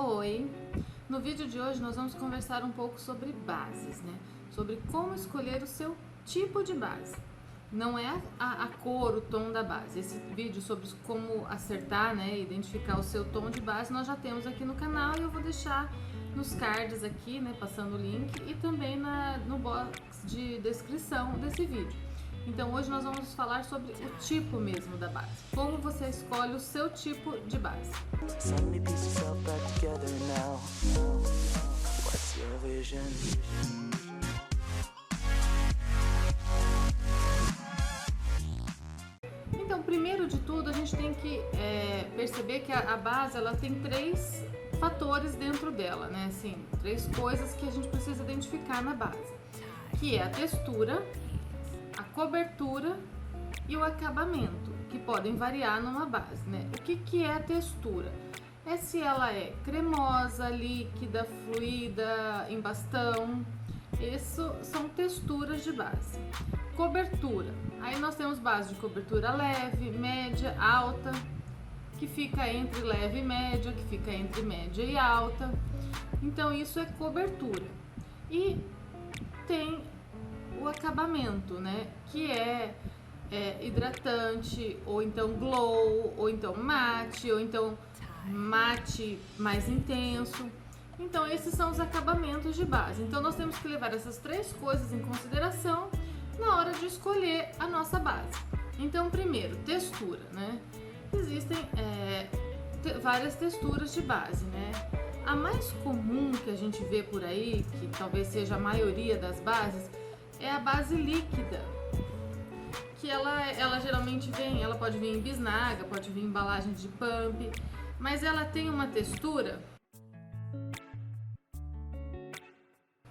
Oi! No vídeo de hoje nós vamos conversar um pouco sobre bases, né? Sobre como escolher o seu tipo de base. Não é a cor, o tom da base. Esse vídeo sobre como acertar, né, identificar o seu tom de base, nós já temos aqui no canal e eu vou deixar nos cards aqui, né, passando o link e também no box de descrição desse vídeo. Então hoje nós vamos falar sobre o tipo mesmo da base. Como você escolhe o seu tipo de base. Então, primeiro de tudo, a gente tem que perceber que a base ela tem três fatores dentro dela, né? Assim, três coisas que a gente precisa identificar na base, que é a textura, a cobertura e o acabamento, que podem variar numa base, né? O que é a textura? É se ela é cremosa, líquida, fluida, em bastão. Isso são texturas de base. Cobertura. Aí nós temos base de cobertura leve, média, alta, que fica entre leve e média, que fica entre média e alta. Então isso é cobertura. E tem o acabamento, né? Que é hidratante, ou então glow, ou então mate, ou então mate mais intenso. Então esses são os acabamentos de base. Então nós temos que levar essas três coisas em consideração na hora de escolher a nossa base. Então primeiro, textura, né? Existem várias texturas de base, né? A mais comum que a gente vê por aí, que talvez seja a maioria das bases, é a base líquida, que ela geralmente vem, ela pode vir em bisnaga, pode vir em embalagem de pump, mas ela tem uma textura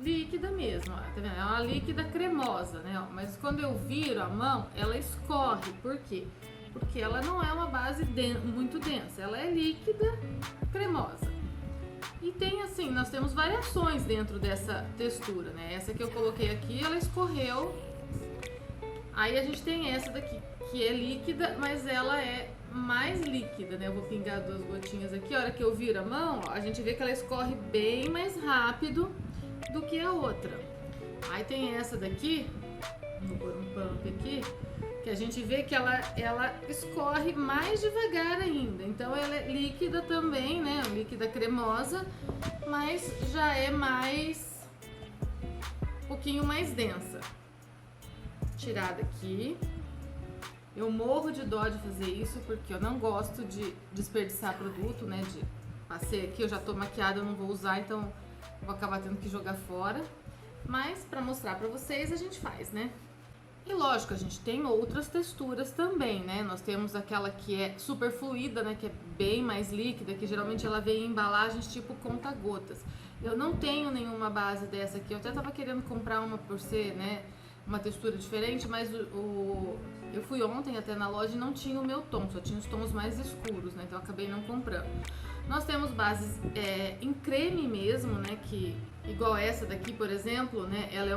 líquida mesmo, ó, tá vendo? É uma líquida cremosa, né? Mas quando eu viro a mão, ela escorre. Por quê? Porque ela não é uma base muito densa, ela é líquida, cremosa. E tem assim, nós temos variações dentro dessa textura, né? Essa que eu coloquei aqui, ela escorreu. Aí a gente tem essa daqui, que é líquida, mas ela é mais líquida, né? Eu vou pingar duas gotinhas aqui. A hora que eu viro a mão, ó, a gente vê que ela escorre bem mais rápido do que a outra. Aí tem essa daqui, vou pôr um pump aqui, que a gente vê que ela escorre mais devagar ainda. Então ela é líquida também, né? Líquida cremosa, mas já é um pouquinho mais densa. Tirada aqui. Eu morro de dó de fazer isso porque eu não gosto de desperdiçar produto, né? Passei aqui, eu já tô maquiada, eu não vou usar, então vou acabar tendo que jogar fora. Mas pra mostrar pra vocês a gente faz, né? E lógico, a gente tem outras texturas também, né? Nós temos aquela que é super fluida, né? Que é bem mais líquida, que geralmente ela vem em embalagens tipo conta-gotas. Eu não tenho nenhuma base dessa aqui, eu até tava querendo comprar uma por ser, né? Uma textura diferente, mas eu fui ontem até na loja e não tinha o meu tom, só tinha os tons mais escuros, né? Então eu acabei não comprando. Nós temos bases em creme mesmo, né? Que igual essa daqui, por exemplo, né? Ela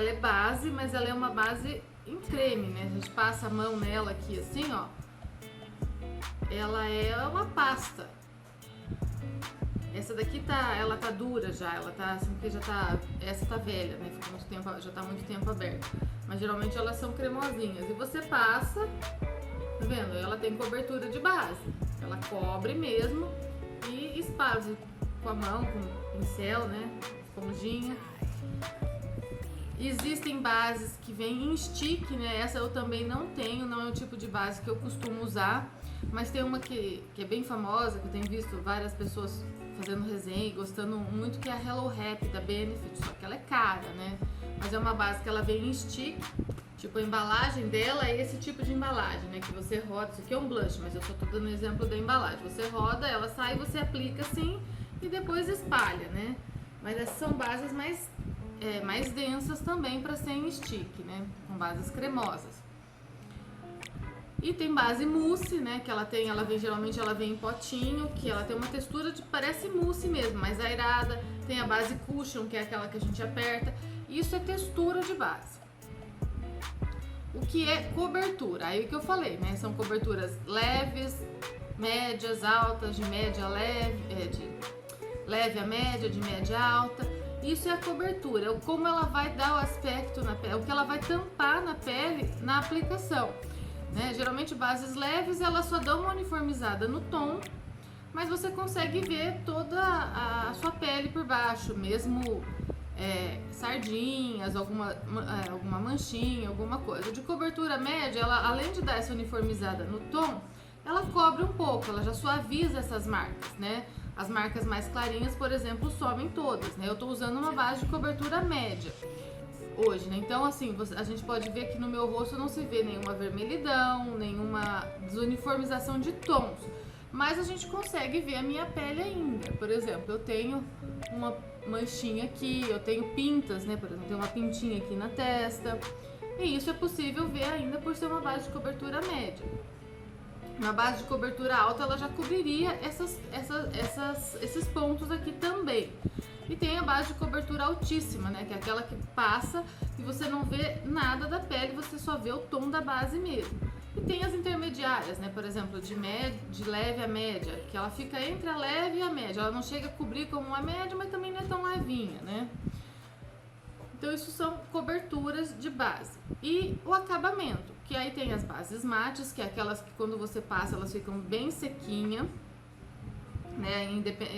é base, mas ela é uma base em creme, né? A gente passa a mão nela aqui assim, ó. Ela é uma pasta. Essa daqui ela tá dura já, ela tá assim, porque essa tá velha, né? Ficou muito tempo, já tá muito tempo aberta. Mas geralmente elas são cremosinhas. E você passa, tá vendo? Ela tem cobertura de base. Ela cobre mesmo e espalha com a mão, com o pincel, né? Esponjinha. Existem bases que vêm em stick, né? Essa eu também não tenho, não é o tipo de base que eu costumo usar. Mas tem uma que é bem famosa, que eu tenho visto várias pessoas fazendo resenha e gostando muito, que é a Hello Happy da Benefit, só que ela é cara, né? Mas é uma base que ela vem em stick, tipo a embalagem dela é esse tipo de embalagem, né? Que você roda, isso aqui é um blush, mas eu só tô dando exemplo da embalagem. Você roda, ela sai, você aplica assim e depois espalha, né? Mas essas são bases mais densas também para ser em stick, né? Com bases cremosas. E tem base mousse, né, que geralmente ela vem em potinho, que ela tem uma textura parece mousse mesmo, mais aerada. Tem a base cushion, que é aquela que a gente aperta. Isso é textura de base. O que é cobertura? Aí o que eu falei, né, são coberturas leves, médias, altas, de média leve, leve a média, de média a alta. Isso é a cobertura, é como ela vai dar o aspecto na pele, o que ela vai tampar na pele na aplicação, né? Geralmente bases leves elas só dão uma uniformizada no tom, mas você consegue ver toda a sua pele por baixo, mesmo sardinhas, alguma manchinha, alguma coisa. De cobertura média, ela além de dar essa uniformizada no tom, ela cobre um pouco, ela já suaviza essas marcas, né? As marcas mais clarinhas, por exemplo, somem todas, né? Eu tô usando uma base de cobertura média hoje, né? Então, assim, a gente pode ver que no meu rosto não se vê nenhuma vermelhidão, nenhuma desuniformização de tons, mas a gente consegue ver a minha pele ainda. Por exemplo, eu tenho uma manchinha aqui, eu tenho pintas, né? Por exemplo, eu tenho uma pintinha aqui na testa, e isso é possível ver ainda por ser uma base de cobertura média. Uma base de cobertura alta, ela já cobriria esses pontos aqui também. E tem a base de cobertura altíssima, né? Que é aquela que passa e você não vê nada da pele, você só vê o tom da base mesmo. E tem as intermediárias, né? Por exemplo, de leve a média, que ela fica entre a leve e a média. Ela não chega a cobrir como uma média, mas também não é tão levinha, né? Então isso são coberturas de base. E o acabamento, que aí tem as bases mates, que é aquelas que quando você passa elas ficam bem sequinhas, né?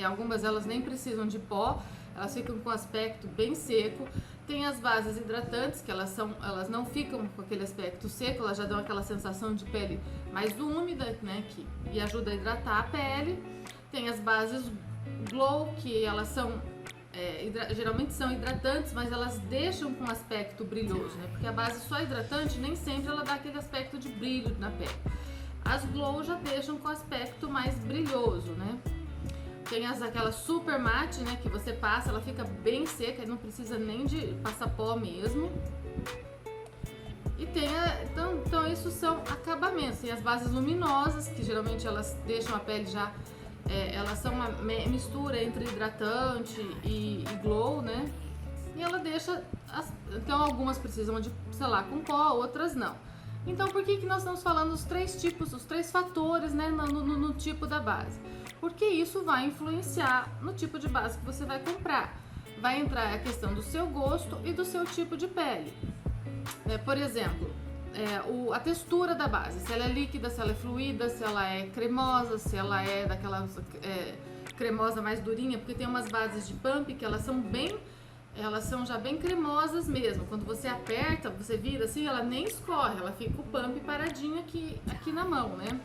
Algumas elas nem precisam de pó, elas ficam com aspecto bem seco. Tem as bases hidratantes, que elas não ficam com aquele aspecto seco, elas já dão aquela sensação de pele mais úmida, né? E ajuda a hidratar a pele. Tem as bases glow, que elas são geralmente são hidratantes, mas elas deixam com aspecto brilhoso, né? Porque a base só hidratante nem sempre ela dá aquele aspecto de brilho na pele. As glow já deixam com aspecto mais brilhoso, né? Tem aquela super mate, né? Que você passa, ela fica bem seca, não precisa nem de passar pó mesmo. E tem então isso são acabamentos. Tem as bases luminosas, que geralmente elas deixam a pele já elas são uma mistura entre hidratante e glow, né? E ela deixa... Então algumas precisam de, sei lá, com pó, outras não. Então por que nós estamos falando os três tipos, os três fatores, né, no tipo da base? Porque isso vai influenciar no tipo de base que você vai comprar. Vai entrar a questão do seu gosto e do seu tipo de pele. Por exemplo... a textura da base, se ela é líquida, se ela é fluida, se ela é cremosa, se ela é daquela cremosa mais durinha, porque tem umas bases de pump que elas são já bem cremosas mesmo. Quando você aperta, você vira assim, ela nem escorre, ela fica o pump paradinho aqui na mão, né?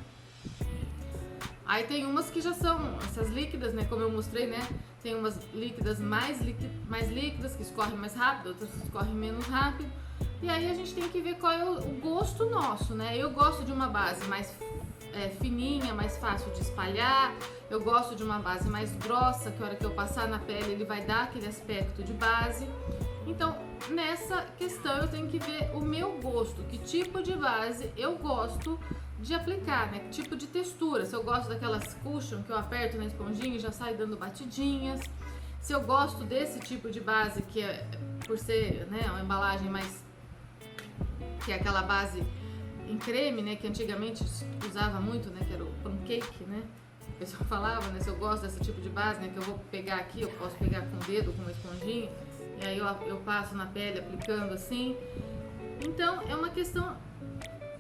Aí tem umas que já são essas líquidas, né? Como eu mostrei, né? Tem umas líquidas mais líquidas que escorrem mais rápido, outras que escorrem menos rápido. E aí a gente tem que ver qual é o gosto nosso, né? Eu gosto de uma base mais fininha, mais fácil de espalhar. Eu gosto de uma base mais grossa, que a hora que eu passar na pele ele vai dar aquele aspecto de base. Então, nessa questão eu tenho que ver o meu gosto, que tipo de base eu gosto de aplicar, né? Que tipo de textura. Se eu gosto daquelas cushion que eu aperto na esponjinha e já sai dando batidinhas. Se eu gosto desse tipo de base, que é por ser, né, uma embalagem mais... que é aquela base em creme, né, que antigamente usava muito, né, que era o pancake, né, o pessoal falava, né, se eu gosto desse tipo de base, né, que eu vou pegar aqui, eu posso pegar com o dedo, com uma esponjinha, e aí eu passo na pele aplicando assim. Então é uma questão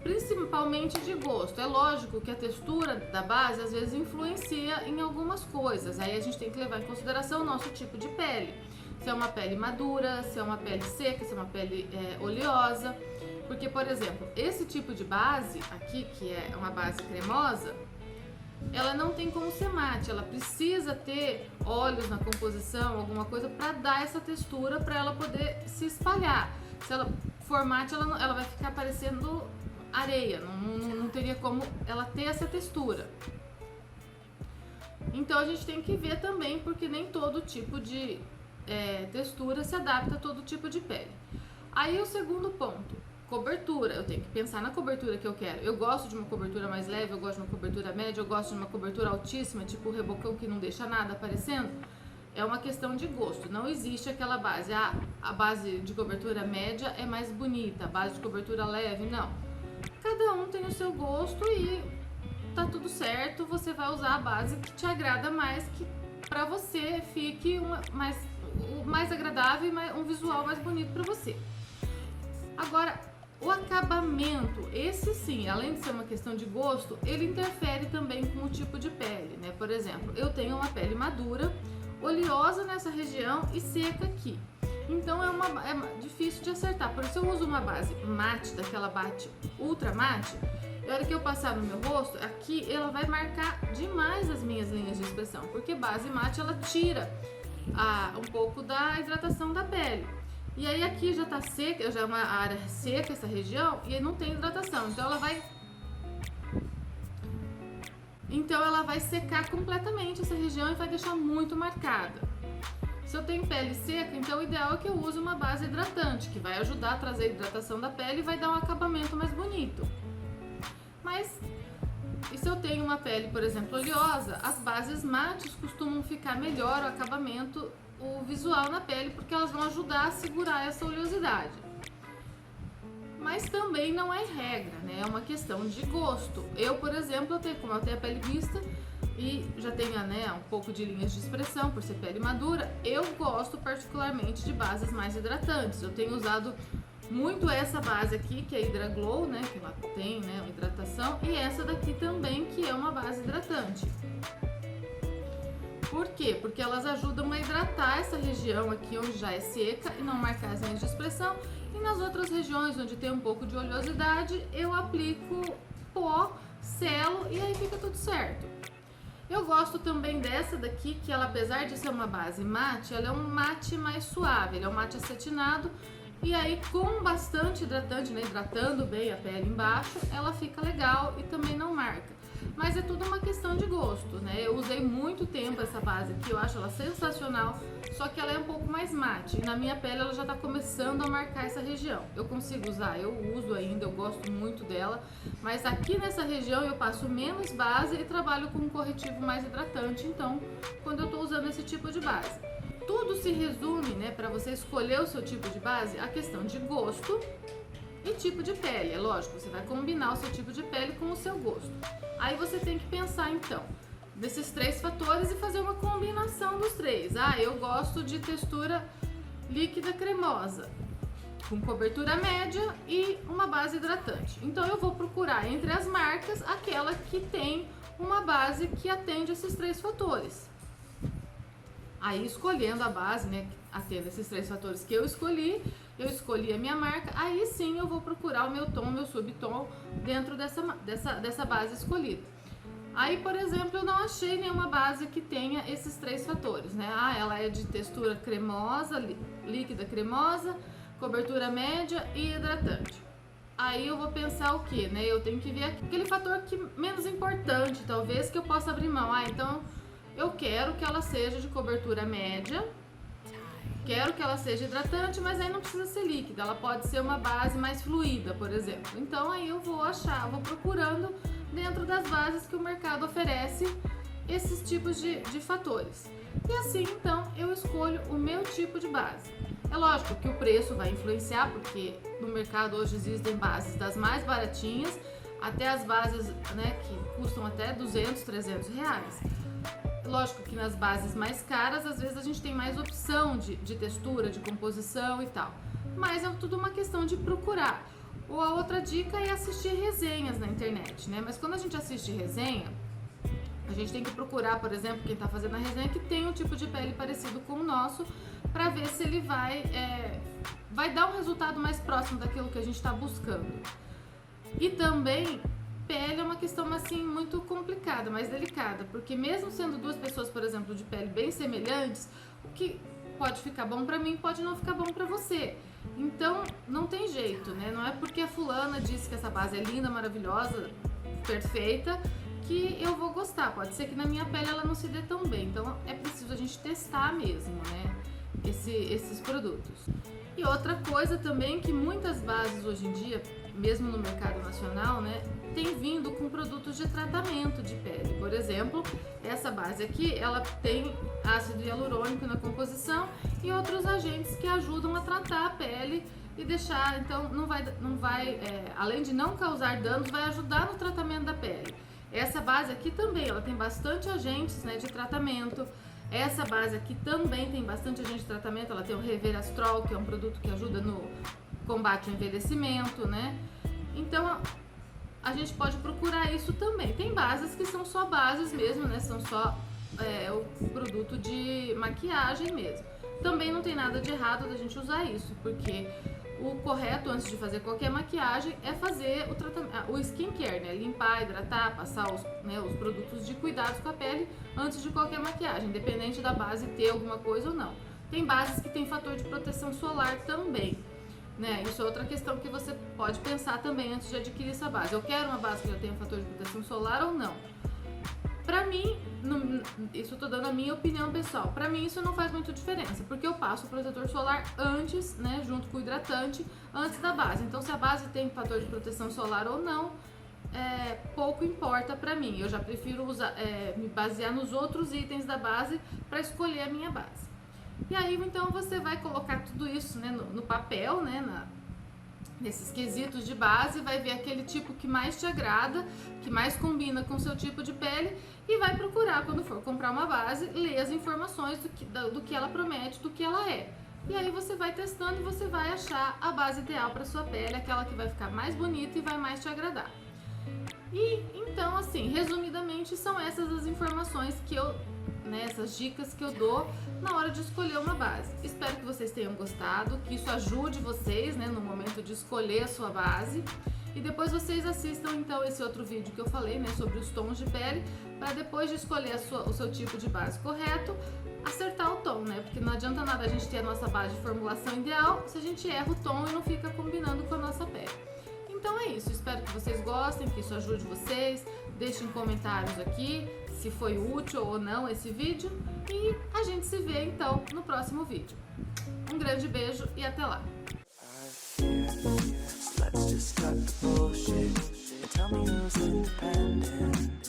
principalmente de gosto. É lógico que a textura da base às vezes influencia em algumas coisas, aí a gente tem que levar em consideração o nosso tipo de pele. Se é uma pele madura, se é uma pele seca, se é uma pele oleosa. Porque, por exemplo, esse tipo de base aqui, que é uma base cremosa, ela não tem como ser mate, ela precisa ter óleos na composição, alguma coisa para dar essa textura, para ela poder se espalhar. Se ela for mate, ela vai ficar parecendo areia, não teria como ela ter essa textura. Então a gente tem que ver também, porque nem todo tipo de textura se adapta a todo tipo de pele. Aí o segundo ponto, cobertura. Eu tenho que pensar na cobertura que eu quero. Eu gosto de uma cobertura mais leve, eu gosto de uma cobertura média, eu gosto de uma cobertura altíssima, tipo o rebocão que não deixa nada aparecendo. É uma questão de gosto. Não existe aquela base. A base de cobertura média é mais bonita, a base de cobertura leve, não. Cada um tem o seu gosto e tá tudo certo. Você vai usar a base que te agrada mais, para você fique mais agradável e um visual mais bonito para você. Agora, o acabamento, esse sim, além de ser uma questão de gosto, ele interfere também com o tipo de pele, né? Por exemplo, eu tenho uma pele madura, oleosa nessa região e seca aqui. Então é difícil de acertar. Por isso eu uso uma base mate, daquela base ultra mate. E a hora que eu passar no meu rosto, aqui ela vai marcar demais as minhas linhas de expressão, porque base mate ela tira um pouco da hidratação da pele. E aí aqui já tá seca, já é uma área seca essa região e não tem hidratação, então ela vai secar completamente essa região e vai deixar muito marcada. Se eu tenho pele seca, então o ideal é que eu use uma base hidratante, que vai ajudar a trazer a hidratação da pele e vai dar um acabamento mais bonito. Mas, e se eu tenho uma pele, por exemplo, oleosa, as bases mates costumam ficar melhor o acabamento, o visual na pele, porque elas vão ajudar a segurar essa oleosidade. Mas também não é regra, né? É uma questão de gosto. Eu, por exemplo, como eu tenho a pele mista e já tenho, né, um pouco de linhas de expressão por ser pele madura, eu gosto particularmente de bases mais hidratantes. Eu tenho usado muito essa base aqui, que é Hydra Glow, né, que ela tem, né, uma hidratação, e essa daqui também, que é uma base hidratante. Por quê? Porque elas ajudam a hidratar essa região aqui onde já é seca e não marcar as linhas de expressão. E nas outras regiões onde tem um pouco de oleosidade, eu aplico pó, selo e aí fica tudo certo. Eu gosto também dessa daqui, que ela, apesar de ser uma base mate, ela é um mate mais suave, ele é um mate acetinado. E aí, com bastante hidratante, né, hidratando bem a pele embaixo, ela fica legal e também não marca. Mas é tudo uma questão de gosto, né? Eu usei muito tempo essa base aqui, eu acho ela sensacional, só que ela é um pouco mais mate. E na minha pele ela já tá começando a marcar essa região. Eu consigo usar, eu uso ainda, eu gosto muito dela. Mas aqui nessa região eu passo menos base e trabalho com um corretivo mais hidratante. Então, quando eu tô usando esse tipo de base. Tudo se resume, né, para você escolher o seu tipo de base, a questão de gosto e tipo de pele. É lógico, você vai combinar o seu tipo de pele com o seu gosto. Aí você tem que pensar, então, desses 3 fatores e fazer uma combinação dos 3. Eu gosto de textura líquida cremosa, com cobertura média e uma base hidratante. Então eu vou procurar entre as marcas aquela que tem uma base que atende esses 3 fatores. Aí, escolhendo a base, né, atendo esses 3 fatores que eu escolhi a minha marca, aí sim eu vou procurar o meu tom, o meu subtom dentro dessa base escolhida. Aí, por exemplo, eu não achei nenhuma base que tenha esses 3 fatores, né? Ela é de textura cremosa, líquida cremosa, cobertura média e hidratante. Aí eu vou pensar o que, né? Eu tenho que ver aquele fator menos importante, talvez, que eu possa abrir mão. Então eu quero que ela seja de cobertura média, quero que ela seja hidratante, mas aí não precisa ser líquida, ela pode ser uma base mais fluida, por exemplo. Então aí eu vou procurando dentro das bases que o mercado oferece esses tipos de fatores. E assim, então, eu escolho o meu tipo de base. É lógico que o preço vai influenciar, porque no mercado hoje existem bases das mais baratinhas até as bases, né, que custam até 200, 300 reais. Lógico que nas bases mais caras, às vezes a gente tem mais opção de textura, de composição e tal. Mas é tudo uma questão de procurar. Ou a outra dica é assistir resenhas na internet, né? Mas quando a gente assiste resenha, a gente tem que procurar, por exemplo, quem está fazendo a resenha que tem um tipo de pele parecido com o nosso, para ver se ele vai dar um resultado mais próximo daquilo que a gente está buscando. E também, pele é uma questão assim muito complicada, mais delicada, porque mesmo sendo 2 pessoas, por exemplo, de pele bem semelhantes, o que pode ficar bom para mim pode não ficar bom para você. Então não tem jeito, né? Não é porque a fulana disse que essa base é linda, maravilhosa, perfeita, que eu vou gostar. Pode ser que na minha pele ela não se dê tão bem. Então é preciso a gente testar mesmo, né? Esses produtos. E outra coisa também, que muitas bases hoje em dia, mesmo no mercado nacional, né, tem vindo com produtos de tratamento de pele. Por exemplo, essa base aqui, ela tem ácido hialurônico na composição e outros agentes que ajudam a tratar a pele e deixar, então além de não causar danos, vai ajudar no tratamento da pele. Essa base aqui também, ela tem bastante agentes, né, de tratamento, Essa base aqui também tem bastante agente de tratamento, ela tem o Resveratrol, que é um produto que ajuda no combate ao envelhecimento, né? Então a gente pode procurar isso também. Tem bases que são só bases mesmo, né? São só o produto de maquiagem mesmo. Também não tem nada de errado da gente usar isso, porque o correto antes de fazer qualquer maquiagem é fazer o skincare, né? Limpar, hidratar, passar os produtos de cuidados com a pele antes de qualquer maquiagem, independente da base ter alguma coisa ou não. Tem bases que tem fator de proteção solar também, né? Isso é outra questão que você pode pensar também antes de adquirir essa base. Eu quero uma base que já tenha fator de proteção solar ou não? Pra mim, isso eu tô dando a minha opinião pessoal, pra mim isso não faz muita diferença, porque eu passo o protetor solar antes, né, junto com o hidratante, antes da base. Então se a base tem fator de proteção solar ou não, pouco importa pra mim. Eu já prefiro me basear nos outros itens da base pra escolher a minha base. E aí então você vai colocar tudo isso, né, no papel, né, nesses quesitos de base, vai ver aquele tipo que mais te agrada, que mais combina com o seu tipo de pele e vai procurar, quando for comprar uma base, ler as informações do que ela promete, do que ela é. E aí você vai testando e você vai achar a base ideal para sua pele, aquela que vai ficar mais bonita e vai mais te agradar. E então, assim, resumidamente, são essas as informações que essas dicas que eu dou na hora de escolher uma base. Espero que vocês tenham gostado, que isso ajude vocês, né, no momento de escolher a sua base. E depois vocês assistam então esse outro vídeo que eu falei, né, sobre os tons de pele, para depois de escolher o seu tipo de base correto, acertar o tom, né? Porque não adianta nada a gente ter a nossa base de formulação ideal se a gente erra o tom e não fica combinando com a nossa pele. Então é isso, espero que vocês gostem, que isso ajude vocês. Deixem comentários aqui se foi útil ou não esse vídeo e a gente se vê então no próximo vídeo. Um grande beijo e até lá! Let's just cut the bullshit and tell me who's independent.